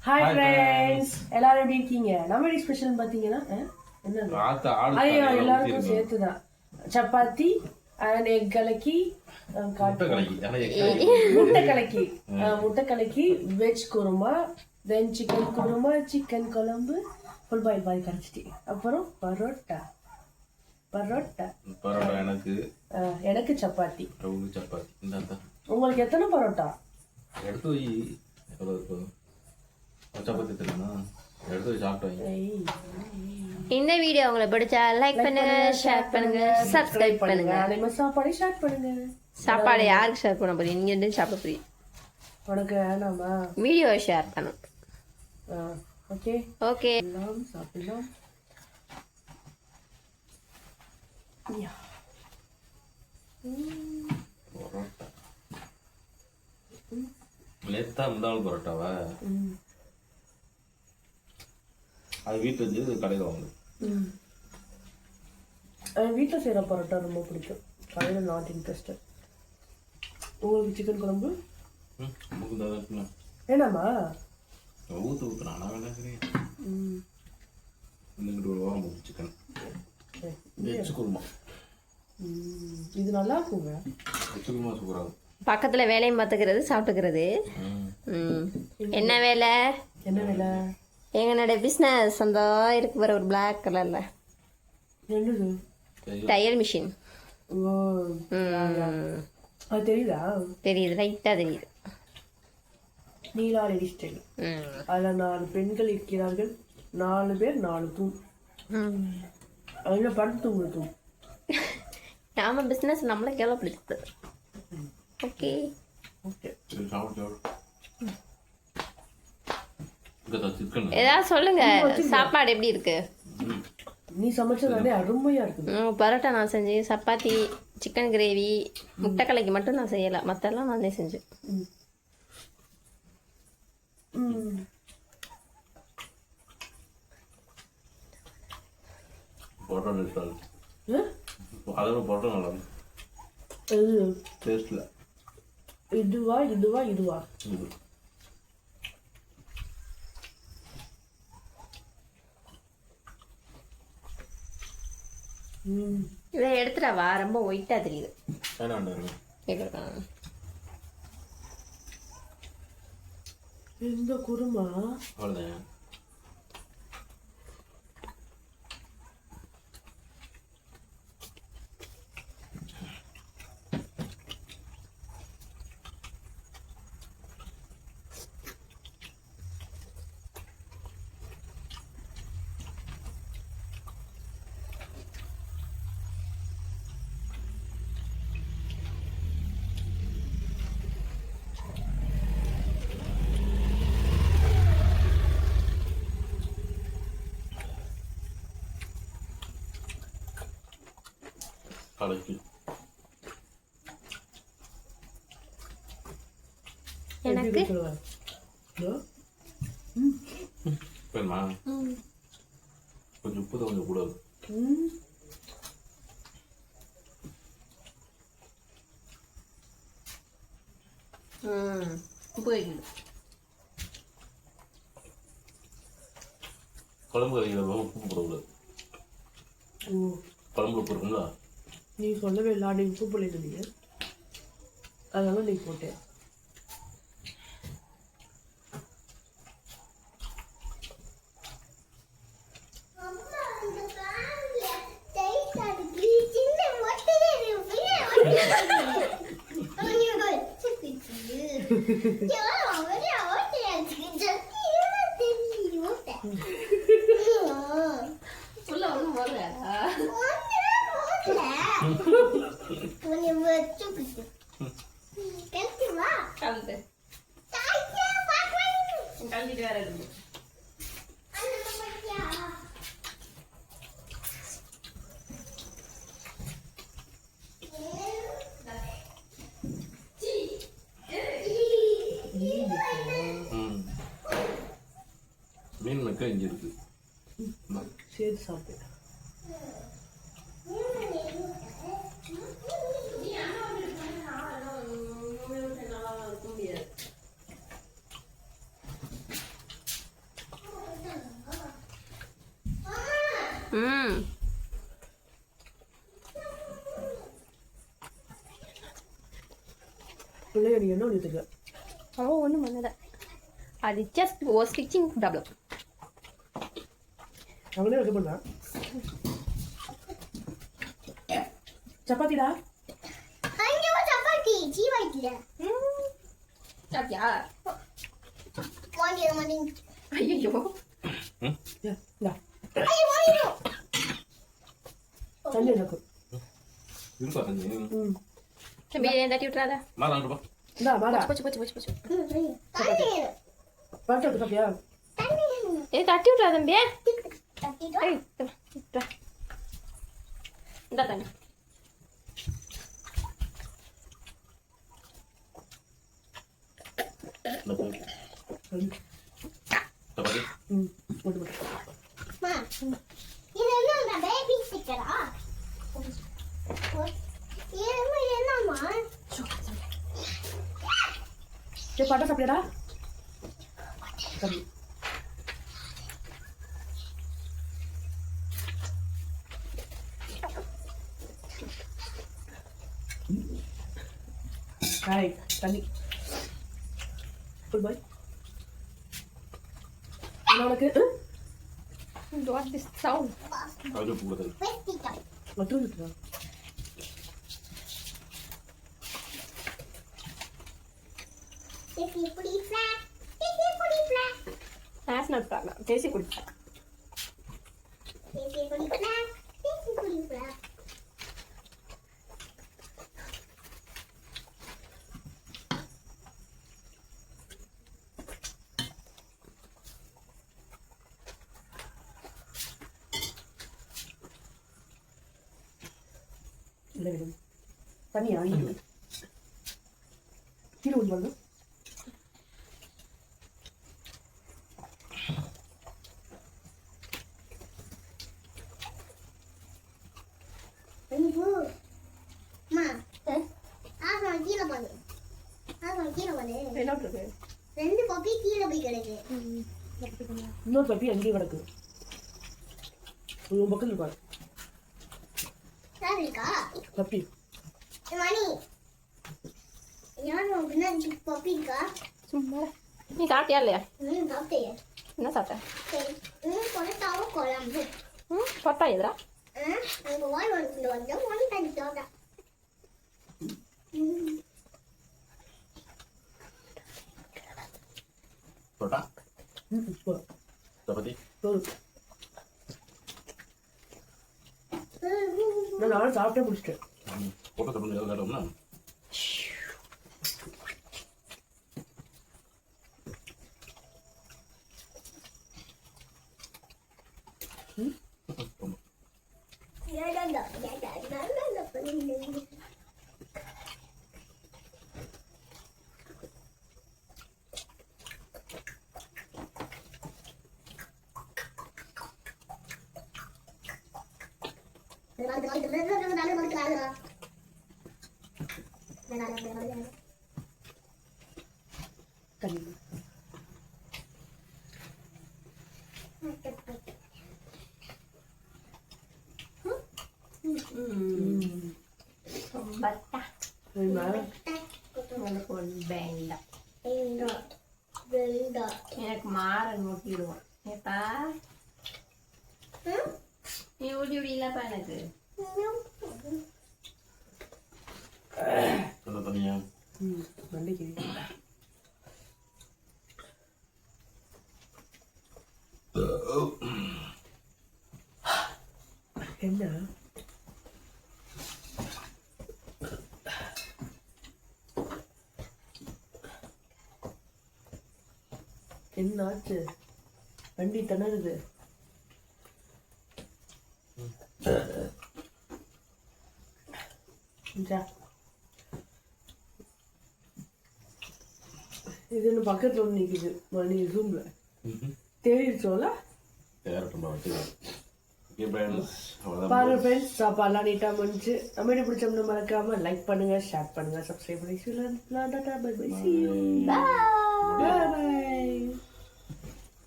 Hi friends, எல்லாரும் எப்படி இருக்கீங்க? நம்ம வீடியோ ஸ்பெஷல் பார்த்தீங்கன்னா என்ன ஐயோ எல்லாருக்கும் சேர்த்து தான் சப்பாத்தி அண்ட் எக் கலக்கி முட்டை கலக்கி வெஜ் குருமா, தென் சிக்கன் குருமா, சிக்கன் குழம்பு, ஃபுல் பாயில் பாய் கரைச்சிட்டு, அப்புறம் பரோட்டா எனக்கு சப்பாத்தி. உங்களுக்கு எத்தனை பரோட்டா எடுத்து வை? இந்த வீடியோ உங்களுக்கு பிடிச்சா லைக் பண்ணுங்க, ஷேர் பண்ணுங்க, சப்ஸ்கிரைப் பண்ணுங்க. சாப்பாடு ஷேர் பண்ணுங்க. சாப்பாடு யாருக்கு ஷேர் பண்ண போறீங்க? நீங்க வந்து சாப்பிட போறீங்க. உனக்கு வேணாமா? வீடியோ ஷேர் பண்ணும். ஓகே ஓகே, சாப்பிடலாம். நேத்தா முந்தாள் பரோட்டாவா? அது வீட்டில் வச்சு கடையில் வாங்க. வீட்டில் செய்கிற பரோட்டா ரொம்ப பிடிக்கும், கடையில் நாட் இன்ட்ரெஸ்டட். உங்களுக்கு சிக்கன் குழம்பு வேணாமா? ஊற்றுறான் வேணா. சரி, இன்னைக்கு ஒரு வாரம் சிக்கன் வெஜ் குருமா. இது நல்லா இருக்குங்க. வெஜ் குருமா சூப்பராக. பக்கத்துல வேலையும் பார்த்துக்கிறது, சாப்பிட்டுக்கிறது. என்ன வேலை? எங்களோட பிஸ்னஸ் அந்த இருக்கு பாரு, ஒரு பிளாக் கலர்ல தையல் மிஷின். அது தெரியுதா? தெரியுது, லைட்டா தெரியுது. நீலாடி ஸ்டைல். அதில் 4 பெண்கள் இருக்கிறார்கள், 4 பேர் 4 தூண். அதில் படுத்து தூங்கு தூண். நாம பிஸ்னஸ் நம்மளே கேள்விப்படுத்து. ஓகே ஓகே, ஏதாவது சொல்லுங்க. சாப்பாடு எப்படி இருக்கு? நீ சமைச்சதானே அருமையா இருக்கு. பரோட்டா நான் செஞ்சேன், சப்பாத்தி, சிக்கன் கிரேவி, முட்டை கலக்கி மட்டும் நான் செய்யலை, மற்றெல்லாம் நானே செஞ்சேன். இதுவா இதை எடுத்துடவா? ரொம்ப ஒயிட்டா தெரியுது. இந்த குருமா எனக்கு கொஞ்சம் உப்பு தான், கொஞ்சம் கூடாது. குழம்பு கறிக்கிறப்ப உப்பு போடக்கூடாது. குழம்பு உப்பு இருக்குங்களா? நீ சொல்லவே இல்லை, நீ உப்பு போடுறீங்க, அதனால நீ போட்டேன். மீன் மக்கள் இங்கே இருக்கு, சேர்த்து சாப்பிட்டு. ம் பிள்ளைய நீ என்ன பண்ணிட்டு அவன் ஒன்றும் பண்ணல அது ஜஸ்ட் ஓ ஸ்டிச்சிங் ப்ராப்ளம் அவனே இது பண்ணா சப்பாத்திடா சப்பாத்தி ஜீவாய்க்கல சாப்பிட்டியா வாங்கிட மாட்டேங்க ஐயோ இல்ல தண்ணி எனக்கு இருக்கா தண்ணி தம்பி தட்டி விட்றாத மாறாண்டுப்பா இந்தா வாடா போச்சு போச்சு போச்சு போச்சு பாட்டு சாப்பிட்டியா ஏ தட்டி விட்றா தம்பி தட்டிட்டு ஏய் இந்த தண்ணி சப்பாத்தி போட்டு போட்டு மா இது என்ன பேபி ஸ்டிக்கரா இது என்னம்மா சரி பாட்டா சாப்பிட்டியாடா தம்பி ஹாய் தண்ணி ஃபுல் பாய் உனக்கு வாட் திஸ் சவுண்ட் அது போடுறது வெட்டிட்டா மட்டும் இருக்குதா இது இப்படி ஃபிளாட் இது இப்படி ஃபிளாட் ஸ்நாக்ஸ் நட் ப்ராப்ளம் பேசி குடிச்சேன் இது இப்படி ஃபிளாட் இது இப்படி ஃபிளாட் இல்லை விடும் தண்ணியா இது கீழே ஒன்று வந்து மா ஆசம் கீழே போடு ஆசம் கீழே போடு என்ன இருக்கு ரெண்டு பப்பி கீழே போய் கிடக்கு இன்னொரு பப்பி அங்கேயே கிடக்கு உன் பக்கத்தில் இருப்பாரு சார் இருக்கா பப்பி மணி யாரும் பின்னாடி பப்பி இருக்கா சும்மா நீ சாப்பிட்டியா இல்லையா சாப்பிட்டேன் என்ன சாப்பிட்ட சரி கொண்டாவும் குழம்பு ம் பொட்டா எதுரா அங்கே வாய் வந்து வந்தோம் ஒன்று தண்ணி தோட்டா போட்டா போ சப்பாத்தி போதும் நான் நானும் சாப்பிட்டே முடிச்சிட்டேன் போட்டோ தப்பு ஏதாவது காட்டுவோம்னா தண்ணி பட்டா சரிம்மா உனக்கு ஒன்று வேண்டாம் வேண்டாம் எனக்கு மாறன் ஊட்டிடுவோம் ஏப்பா நீ ஊட்டி விடலப்பா எனக்கு சொன்ன தனியா நன்றிக்கு என்ன என்ன ஆச்சு வண்டி திணறுது இந்தா. இது இன்னும் பக்கத்துல ஒன்று நிற்குது மணி ரூம்ல தேடிச்சோல தேரட்டும் வச்சுக்கலாம் ஓகே ஃப்ரெண்ட்ஸ் அவ்வளோதான் பாருங்க ஃப்ரெண்ட்ஸ் சாப்பாடுலாம் நீட்டாக முடிஞ்சு நம்ம எப்படி பிடிச்சோம்னு மறக்காம லைக் பண்ணுங்க ஷேர் பண்ணுங்க சப்ஸ்கிரைப் பண்ணி சொல்லலாம் bye bye see you bye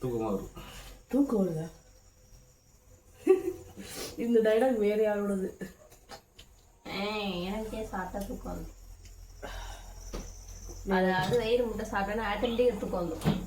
தூக்கமாக இருக்கும் தூக்கம் வருதா இந்த டைலாக் வேற யாரோடது? எனக்கே சாப்பிட்டா தூக்கம் வந்து, அதாவது வயிறு முட்டை சாப்பிட்டேன்னா ஆட்டோமேட்டிக் தூக்கம் வந்துடும்.